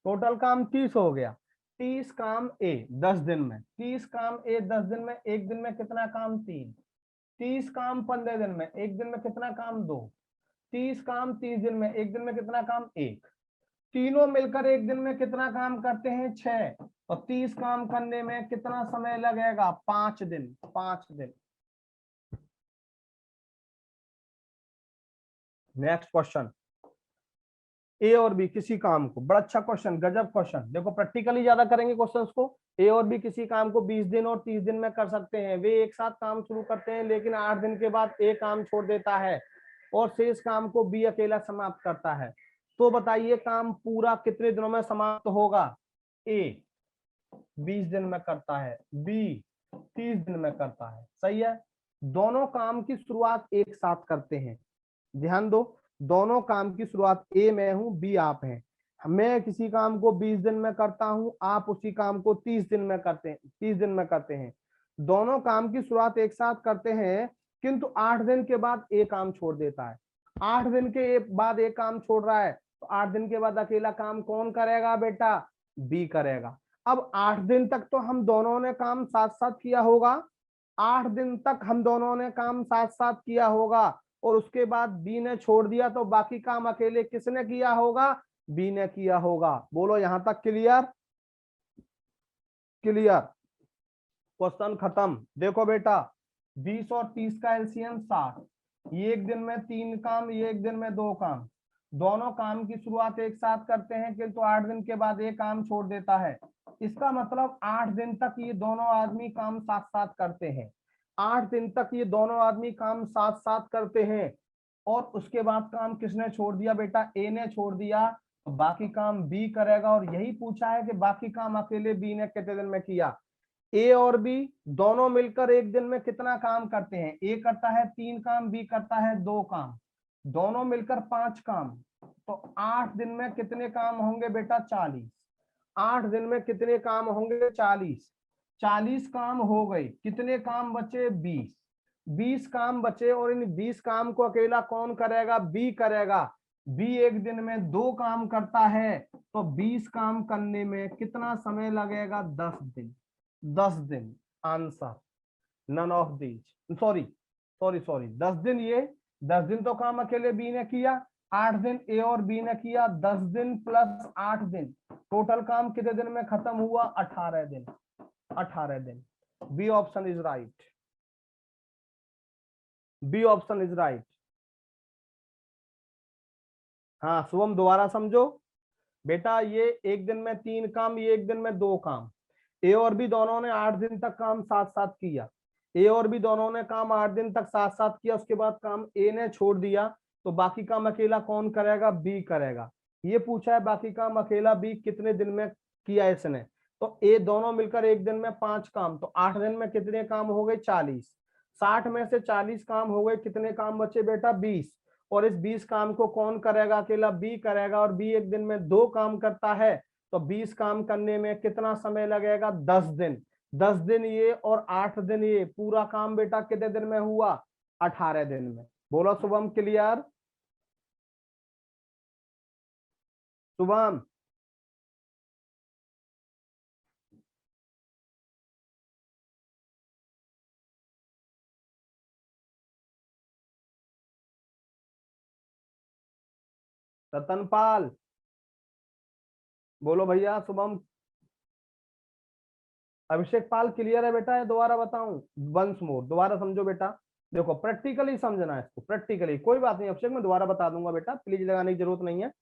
टोटल काम 30 हो गया। 30 काम ए 10 दिन में, 30 काम ए 10 दिन में, एक दिन में कितना काम? 3। 30 काम 15 दिन में, एक दिन में कितना काम? 2। 30 काम 30 दिन में, एक दिन में कितना काम? 1। तीनों मिलकर एक दिन में कितना काम करते हैं? 6। और 30 काम करने में कितना समय लगेगा? 5 दिन। 5 दिन। नेक्स्ट क्वेश्चन, ए और बी किसी काम को, बड़ा अच्छा क्वेश्चन, गजब क्वेश्चन। देखो प्रैक्टिकली ज्यादा करेंगे क्वेश्चंस को। ए और बी किसी काम को 20 दिन और 30 दिन में कर सकते हैं। वे एक साथ काम शुरू करते हैं, लेकिन 8 दिन के बाद ए काम छोड़ देता है और शेष काम को बी अकेला समाप्त करता है। तो बताइए काम पूरा कितने दिनों में समाप्त होगा? ए 20 दिन में करता है, बी 30 दिन में करता है, सही है। दोनों काम की शुरुआत एक साथ करते हैं, ध्यान दो, दोनों काम की शुरुआत, ए मैं हूं, बी आप हैं। मैं किसी काम को 20 दिन में करता हूं, आप उसी काम को 30 दिन में करते हैं, 30 दिन में करते हैं। दोनों काम की शुरुआत एक साथ करते हैं, किंतु 8 दिन के बाद एक काम छोड़ देता है। 8 दिन के बाद एक काम छोड़ रहा है, तो 8 दिन के बाद अकेला काम कौन करेगा बेटा? बी करेगा। अब 8 दिन तक तो हम दोनों ने काम साथ साथ किया होगा, 8 दिन तक हम दोनों ने काम साथ साथ किया होगा, और उसके बाद बी ने छोड़ दिया तो बाकी काम अकेले किसने किया होगा, बी ने किया होगा। बोलो यहां तक क्लियर, क्लियर, क्वेश्चन खत्म। देखो बेटा 20 और 30 का एलसीएम 60, ये एक दिन में 3 काम, ये एक दिन में 2 काम, दोनों काम की शुरुआत एक साथ करते हैं किंतु 8 दिन के बाद एक काम छोड़ देता है। इसका मतलब 8 दिन तक ये दोनों आदमी काम साथ साथ करते हैं, 8 दिन तक ये दोनों आदमी काम साथ साथ करते हैं। और उसके बाद काम किसने छोड़ दिया बेटा, ए ने छोड़ दिया, तो बाकी काम बी करेगा। और यही पूछा है कि बाकी काम अकेले बी ने कितने दिन में किया। ए और बी दोनों मिलकर एक दिन में कितना काम करते हैं, ए करता है 3 काम, बी करता है 2 काम, दोनों मिलकर 5 काम। तो 8 दिन में कितने काम होंगे बेटा, 40। 8 दिन में कितने काम होंगे, 40। 40 काम हो गए, कितने काम बचे, 20। 20 काम बचे और इन 20 काम को अकेला कौन करेगा, बी करेगा। बी एक दिन में 2 काम करता है, तो 20 काम करने में कितना समय लगेगा, 10 दिन। 10 दिन answer, none of these, sorry sorry sorry 10 दिन ये, 10 दिन तो काम अकेले बी ने किया, 8 दिन ए और बी ने किया, 10 दिन प्लस 8 दिन, टोटल काम कितने दिन में खत्म हुआ, 18 दिन। 18 दिन, B option is right, B option is right. हाँ शुभम दोबारा समझो बेटा, ये एक दिन में 3 काम, ये एक दिन में 2 काम, ए और बी दोनों ने 8 दिन तक काम साथ साथ किया, ए और बी दोनों ने काम 8 दिन तक साथ साथ किया, उसके बाद काम ए ने छोड़ दिया, तो बाकी काम अकेला कौन करेगा, बी करेगा। ये पूछा है बाकी काम अकेला बी कितने दिन में किया इसने, तो ए दोनों मिलकर एक दिन में 5 काम, तो 8 दिन में कितने काम हो गए, 40। 60 में से 40 काम हो गए, कितने काम बचे बेटा, 20। और इस 20 काम को कौन करेगा, अकेला बी करेगा, और बी एक दिन में 2 काम करता है, तो 20 काम करने में कितना समय लगेगा, 10 दिन। 10 दिन ये और 8 दिन ये, पूरा काम बेटा कितने दिन में हुआ, 18 दिन में। बोलो शुभम क्लियर, शुभम। रतनपाल बोलो भैया, शुभम। अभिषेक पाल क्लियर है बेटा, ये दोबारा बताऊं, वंस मोर दोबारा समझो बेटा। देखो प्रैक्टिकली समझना है इसको, प्रैक्टिकली, कोई बात नहीं अभिषेक, मैं दोबारा बता दूंगा बेटा, प्लीज लगाने की जरूरत नहीं है।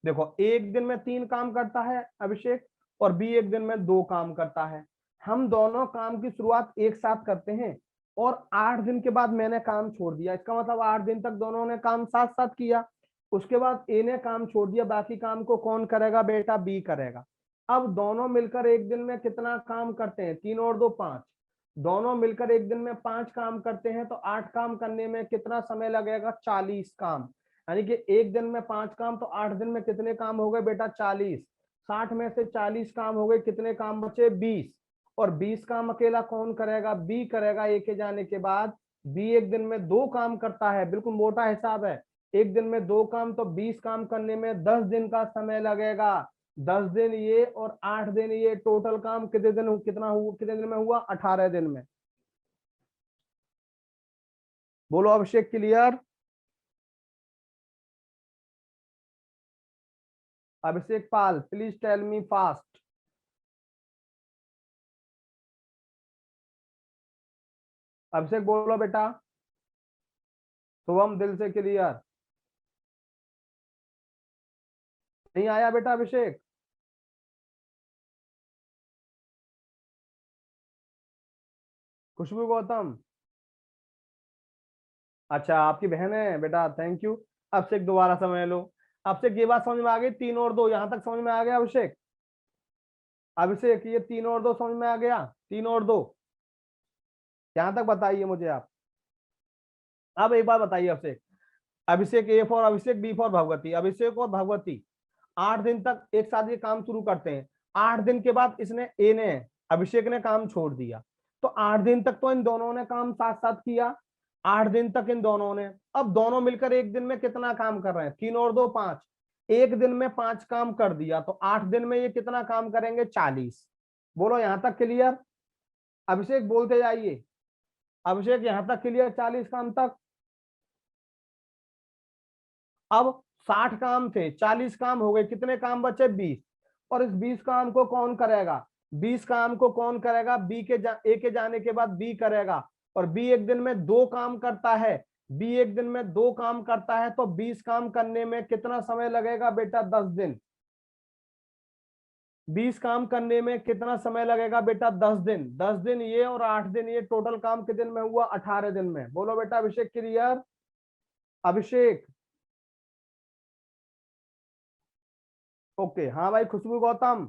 देखो एक दिन में 3 काम करता है अभिषेक, और बी एक दिन में 2 काम करता है। हम दोनों काम की शुरुआत एक साथ करते हैं, और 8 दिन के बाद मैंने काम छोड़ दिया, इसका मतलब 8 दिन तक दोनों ने काम साथ साथ किया। उसके बाद ए ने काम छोड़ दिया, बाकी काम को कौन करेगा बेटा, बी करेगा। अब दोनों मिलकर एक दिन में कितना काम करते हैं, 3 और 2 5, दोनों मिलकर एक दिन में 5 काम करते हैं, तो 8 काम करने में कितना समय लगेगा, 40 काम। यानी कि एक दिन में 5 काम, तो 8 दिन में कितने काम हो गए बेटा, 40। 60 में से 40 काम हो गए, कितने काम बचे, 20। और 20 काम अकेला कौन करेगा, बी करेगा। एक के जाने के बाद बी एक दिन में 2 काम करता है, बिल्कुल मोटा हिसाब है, एक दिन में 2 काम, तो 20 काम करने में 10 दिन का समय लगेगा। 10 दिन ये और 8 दिन ये, टोटल काम कितने दिन, कितना हुआ, कितने दिन में हुआ, 18 दिन में। बोलो Abhishek clear, Abhishek Pal please tell me fast. Abhishek बोलो बेटा, शुभम दिल से क्लियर, नहीं आया बेटा अभिषेक। खुशबू गौतम, अच्छा आपकी बहन है बेटा, थैंक यू। अभिषेक दोबारा समझ लो, अभिषेक ये बात समझ में आ गई, 3 और 2 यहां तक समझ में आ गया अभिषेक। अभिषेक ये 3 और 2 समझ में आ गया, 3 और 2 यहां तक बताइए मुझे आप। अब एक बार बताइए Abhishek, Abhishek A for Abhishek, B for Bhagwati, Abhishek और भगवती 8 दिन तक एक साथ ये काम शुरू करते हैं। 8 दिन के बाद इसने ए ने, अभिषेक ने काम छोड़ दिया, तो 8 दिन तक तो इन दोनों ने काम साथ साथ किया। 8 दिन तक इन दोनों ने, अब दोनों मिलकर एक दिन में कितना काम कर रहे हैं, 3 और 2 5, एक दिन में 5 काम कर दिया, तो 8 दिन में ये कितना काम करेंगे, 40। बोलो यहां तक क्लियर, अभिषेक बोलते जाइए, अभिषेक यहां तक क्लियर, 40 काम तक। अब 60 काम थे, 40 काम हो गए, कितने काम बचे? 20। और इस 20 काम को कौन करेगा? 20 काम को कौन करेगा? ए के जाने के बाद बी करेगा, और बी एक दिन में 2 काम करता है। बी एक दिन में 2 काम करता है, तो 20 काम करने में कितना समय लगेगा बेटा? 10 दिन। 20 काम करने में कितना समय लगेगा बेटा? 10 दिन। 10 दिन ये और 8 दिन ये, टोटल काम कितने दिन में हुआ? 18 दिन में। बोलो बेटा अभिषेक, क्लियर? अभिषेक, ओके। हाँ भाई खुशबू गौतम,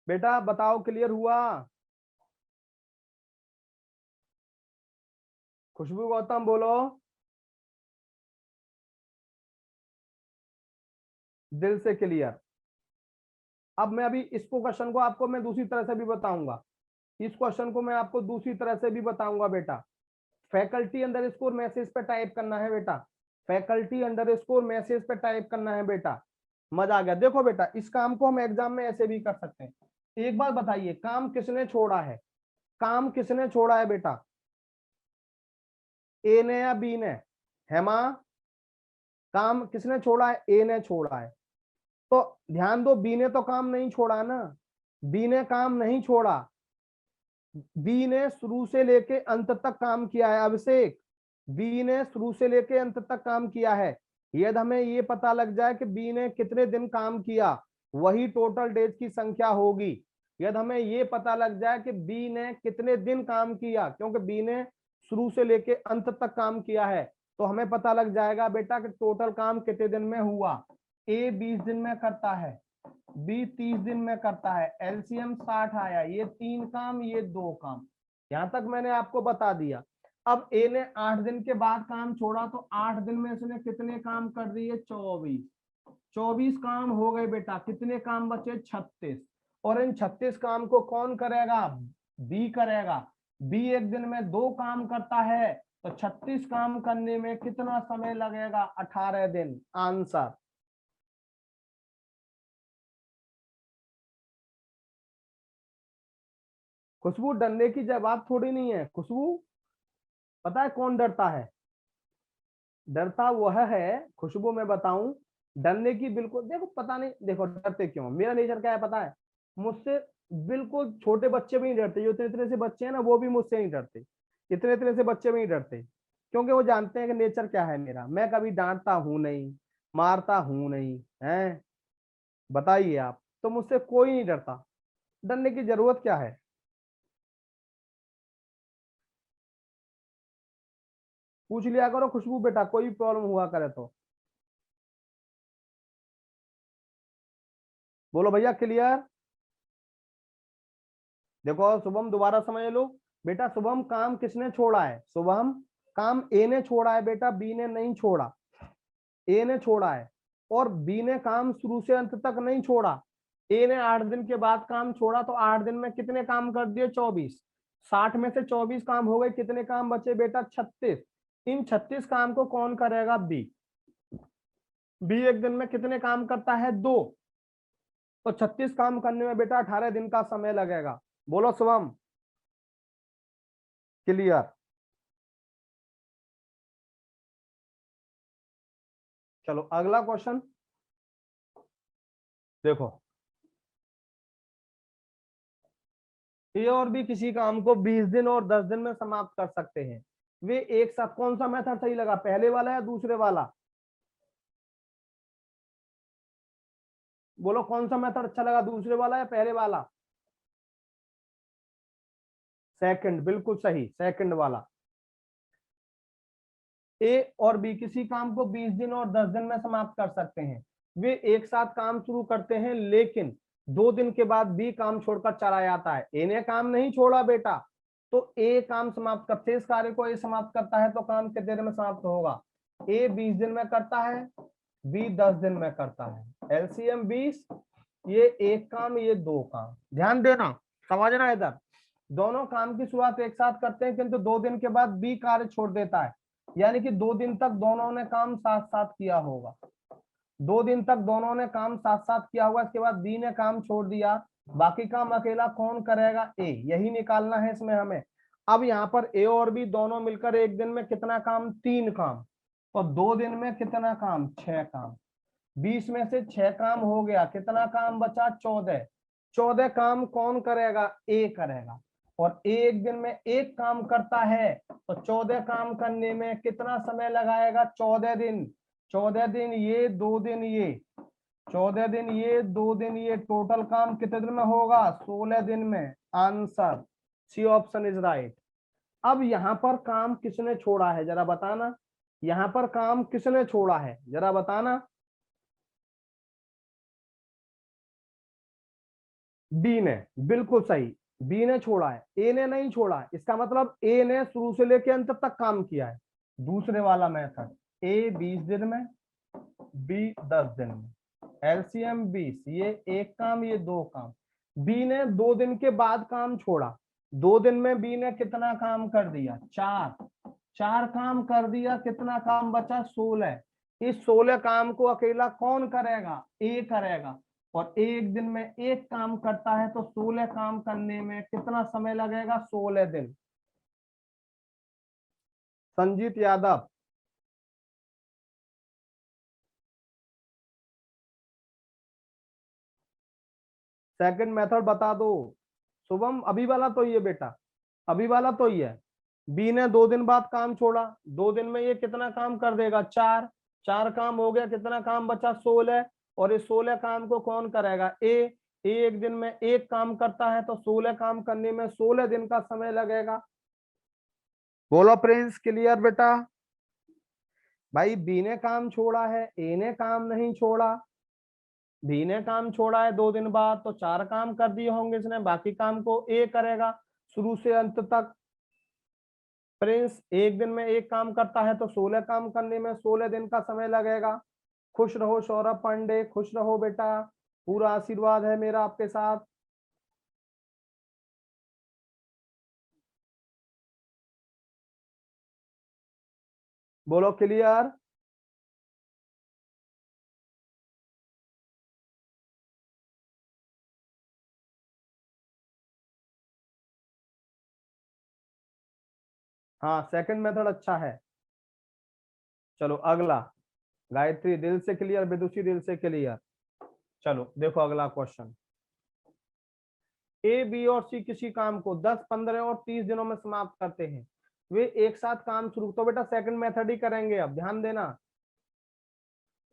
बेटा बताओ क्लियर हुआ? खुशबू गौतम बोलो, दिल से क्लियर। अब मैं अभी इसको क्वेश्चन को आपको मैं दूसरी तरह से भी बताऊंगा। इस क्वेश्चन को मैं आपको दूसरी तरह से भी बताऊंगा बेटा। फैकल्टी अंडर स्कोर मैसेज पे टाइप करना है बेटा, फैकल्टी अंडर स्कोर मैसेज पे टाइप करना है बेटा। मजा आ गया। देखो बेटा, इस काम को हम एग्जाम में ऐसे भी कर सकते हैं। एक बात बताइए, काम किसने छोड़ा है? काम किसने छोड़ा है बेटा? ए ने या बी ने? हेमा, काम किसने छोड़ा है? ए ने छोड़ा है। तो ध्यान दो, बी ने तो काम नहीं छोड़ा ना, बी ने काम नहीं छोड़ा। बी ने शुरू से लेके अंत तक काम किया है अभिषेक, बी ने शुरू से लेके अंत तक काम किया है। यदि हमें ये पता लग जाए कि बी ने कितने दिन काम किया, वही टोटल डेज की संख्या होगी। यदि हमें ये पता लग जाए कि बी ने कितने दिन काम किया, क्योंकि बी ने शुरू से लेके अंत तक काम किया है, तो हमें पता लग जाएगा बेटा कि टोटल काम कितने दिन में हुआ। ए 20 दिन में करता है, बी 30 दिन में करता है, एलसीएम 60 आया। ये 3 काम, ये 2 काम, यहां तक मैंने आपको बता दिया। अब ए ने 8 दिन के बाद काम छोड़ा, तो 8 दिन में इसने कितने काम कर दिए? 24। 24 काम हो गए बेटा, कितने काम बचे? 36। और इन 36 काम को कौन करेगा? बी करेगा। बी एक दिन में 2 काम करता है, तो 36 काम करने में कितना समय लगेगा? 18 दिन। आंसर। खुशबू, डरने की जवाब थोड़ी नहीं है खुशबू। पता है कौन डरता है? डरता वह है खुशबू, मैं बताऊं, डरने की बिल्कुल, देखो पता नहीं, देखो डरते क्यों, मेरा नेचर क्या है पता है? मुझसे बिल्कुल छोटे बच्चे भी नहीं डरते, जो इतने इतने से बच्चे हैं ना, वो भी मुझसे नहीं डरते। इतने इतने से बच्चे भी नहीं डरते, क्योंकि वो जानते हैं कि नेचर क्या है मेरा। मैं कभी डांटता हूं नहीं, मारता हूं नहीं है। बताइए आप, तो मुझसे कोई नहीं डरता। डरने की जरूरत क्या है? पूछ लिया करो खुशबू बेटा, कोई प्रॉब्लम हुआ करे तो। बोलो भैया क्लियर। देखो शुभम, दोबारा समझ लो बेटा। शुभम, काम किसने छोड़ा है? शुभम, काम ए ने छोड़ा है बेटा, बी ने नहीं छोड़ा। ए ने छोड़ा है, और बी ने काम शुरू से अंत तक नहीं छोड़ा। ए ने 8 दिन के बाद काम छोड़ा, तो 8 दिन में कितने काम कर दिए? 24। 60 में से 24 काम हो गए, कितने काम बचे बेटा? 36। इन 36 काम को कौन करेगा? बी। बी एक दिन में कितने काम करता है? 2। तो 36 काम करने में बेटा 18 दिन का समय लगेगा। बोलो शुभम, क्लियर? चलो अगला क्वेश्चन देखो। ए और बी किसी काम को 20 दिन और 10 दिन में समाप्त कर सकते हैं। वे एक साथ, कौन सा मेथड सही लगा, पहले वाला या दूसरे वाला? बोलो कौन सा मेथड अच्छा लगा, दूसरे वाला या पहले वाला? सेकंड, बिल्कुल सही, सेकंड वाला। ए और बी किसी काम को 20 दिन और 10 दिन में समाप्त कर सकते हैं। वे एक साथ काम शुरू करते हैं, लेकिन 2 दिन के बाद बी काम छोड़कर चला जाता है। ए ने काम नहीं छोड़ा बेटा, तो ए काम समाप्त कर, शेष कार्य को ए समाप्त करता है, तो काम कितने दिन में समाप्त होगा? ए 20 दिन में करता है, बी 10 दिन में करता है। एलसीएम 20, ये एक काम, ये 2 काम। ध्यान देना, समझना इधर। दोनों काम की शुरुआत एक साथ करते हैं, किंतु 2 दिन के बाद बी कार्य छोड़ देता है। यानी कि 2 दिन तक दोनों ने काम साथ साथ किया होगा। 2 दिन तक दोनों ने काम साथ साथ किया होगा, इसके बाद बी ने काम छोड़ दिया। बाकी काम अकेला कौन करेगा? ए। यही निकालना है इसमें हमें। अब यहाँ पर ए और बी दोनों मिलकर एक दिन में कितना काम? 3 काम। तो 2 दिन में कितना काम, 6 काम। 20 में से 6 काम हो गया, कितना काम बचा, 14। 14 काम कौन करेगा, ए करेगा। और एक दिन में एक काम करता है, तो 14 काम करने में कितना समय लगाएगा, 14 दिन। 14 दिन ये, 2 दिन ये, 14 दिन ये, 2 दिन ये, टोटल काम कितने दिन में होगा, 16 दिन में। Answer C option is right. अब यहां पर काम किसने छोड़ा है जरा बताना, यहां पर काम किसने छोड़ा है जरा बताना। बी ने, बिल्कुल सही, बी ने छोड़ा है, ए ने नहीं छोड़ा है। इसका मतलब ए ने शुरू से लेकर अंत तक काम किया है। दूसरे वाला मेथड, ए 20 दिन में, बी 10 दिन में, एलसीएम 20, ये एक काम ये दो काम। बी ने 2 दिन के बाद काम छोड़ा, 2 दिन में बी ने कितना काम कर दिया, 4। 4 काम कर दिया, कितना काम बचा, 16। इस 16 काम को अकेला कौन करेगा, ए करेगा। और एक दिन में एक काम करता है, तो 16 काम करने में कितना समय लगेगा, 16 दिन। संजीत यादव। सेकंड मेथड बता दो। शुभम अभी वाला तो ये बेटा, अभी वाला तो ये है। बी ने 2 दिन बाद काम छोड़ा, 2 दिन में ये कितना काम कर देगा, 4। 4 काम हो गया, कितना काम बचा, 16। और इस 16 काम को कौन करेगा, ए। एक दिन में एक काम करता है, तो 16 काम करने में 16 दिन का समय लगेगा। बोलो प्रिंस, क्लियर बेटा। भाई बी ने काम छोड़ा है, ए ने काम नहीं छोड़ा। बी ने काम छोड़ा है 2 दिन बाद, तो 4 काम कर दिए होंगे इसने, बाकी काम को ए करेगा शुरू से अंत तक। प्रिंस एक दिन में एक काम करता है, तो 16 काम करने में 16 दिन का समय लगेगा। खुश रहो सौरभ पांडे, खुश रहो बेटा, पूरा आशीर्वाद है मेरा आपके साथ। बोलो क्लियर। हाँ सेकंड मेथड अच्छा है। चलो अगला, गायत्री दिल से क्लियर, विदुषी दिल से क्लियर। चलो देखो अगला क्वेश्चन। ए बी और सी किसी काम को 10, 15 और 30 दिनों में समाप्त करते हैं। वे एक साथ काम शुरू, तो बेटा सेकंड मेथड ही करेंगे। अब ध्यान देना,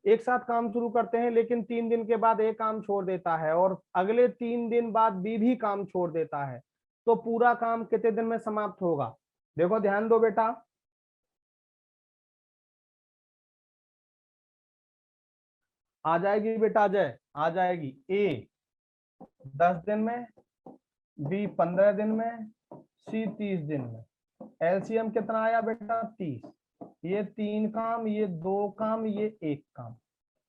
एक साथ काम शुरू करते हैं, लेकिन 3 दिन के बाद ए काम छोड़ देता है, और अगले 3 दिन बाद बी भी काम छोड़ देता है। तो पूरा काम कितने दिन में समाप्त होगा, देखो ध्यान दो बेटा। आ जाएगी बेटा अजय, आ जाएगी। ए 10 दिन में, बी 15 दिन में, सी 30 दिन में। एलसीएम कितना आया बेटा, 30। ये 3 काम, ये 2 काम, ये 1 काम।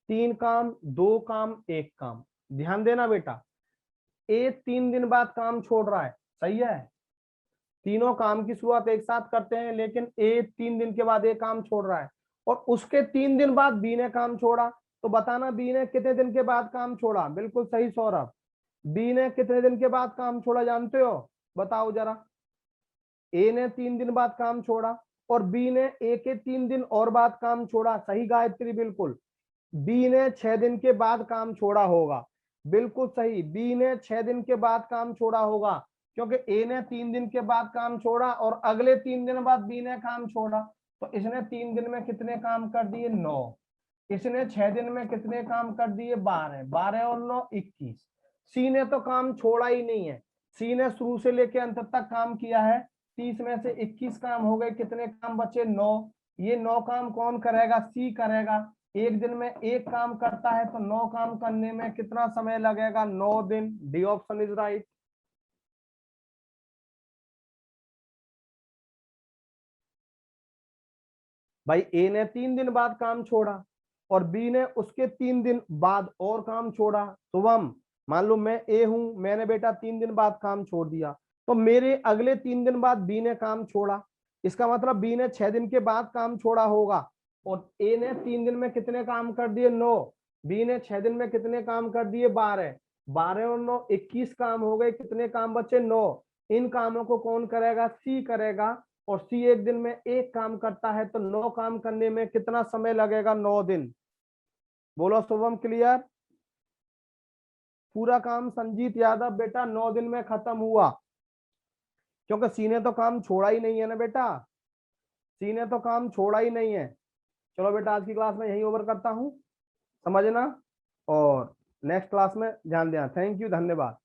3 काम, 2 काम, 1 काम। ध्यान देना बेटा, ए 3 दिन बाद काम छोड़ रहा है, सही है। तीनों काम की शुरुआत एक साथ करते हैं, लेकिन ए 3 दिन के बाद ए काम छोड़ रहा है, और उसके 3 दिन बाद बी ने काम छोड़ा। तो बताना बी ने कितने दिन के बाद काम छोड़ा, बिल्कुल सही सौरभ। बी ने कितने दिन के बाद काम छोड़ा जानते हो, बताओ जरा। ए ने 3 दिन बाद काम छोड़ा, और बी ने ए के 3 दिन और बाद काम छोड़ा, सही गायत्री बिल्कुल। बी ने 6 दिन के बाद काम छोड़ा होगा, बिल्कुल सही। बी ने 6 दिन के बाद काम छोड़ा होगा, क्योंकि ए ने 3 दिन के बाद काम छोड़ा, और अगले 3 दिन बाद बी ने काम छोड़ा। तो इसने 3 दिन में कितने काम कर दिए, 9। इसने 6 दिन में कितने काम कर दिए, 12। 12 और 9 21। सी ने तो काम छोड़ा ही नहीं है, सी ने शुरू से लेकर अंत तक काम किया है। 30 में से 21 काम हो गए, कितने काम बचे, 9। ये 9 काम कौन करेगा, सी करेगा। एक दिन में एक काम करता है, तो 9 काम करने में कितना समय लगेगा, 9 दिन। D option is right. भाई ए ने 3 दिन बाद काम छोड़ा, और बी ने उसके 3 दिन बाद और काम छोड़ा। शुभम मान लो मैं ए हूं, मैंने बेटा 3 दिन बाद काम छोड़ दिया, तो मेरे अगले 3 दिन बाद बी ने काम छोड़ा। इसका मतलब बी ने 6 दिन के बाद काम छोड़ा होगा, और ए ने 3 दिन में कितने काम कर दिए, 9। बी ने 6 दिन में कितने काम कर दिए, 12। 12 और 9 21 काम हो गए, कितने काम बचे, 9। इन कामों को कौन करेगा, सी करेगा। और सी एक दिन में एक काम करता है, तो 9 काम करने में कितना समय लगेगा? 9 दिन। बोलो शुभम, क्लियर? पूरा काम संजीत यादव बेटा 9 दिन में खत्म हुआ, क्योंकि सी ने तो काम छोड़ा ही नहीं है ना बेटा, सी ने तो काम छोड़ा ही नहीं है। चलो बेटा, आज की क्लास में यही ओवर करता हूं, समझना, और नेक्स्ट क्लास में ध्यान देना। थैंक यू, धन्यवाद।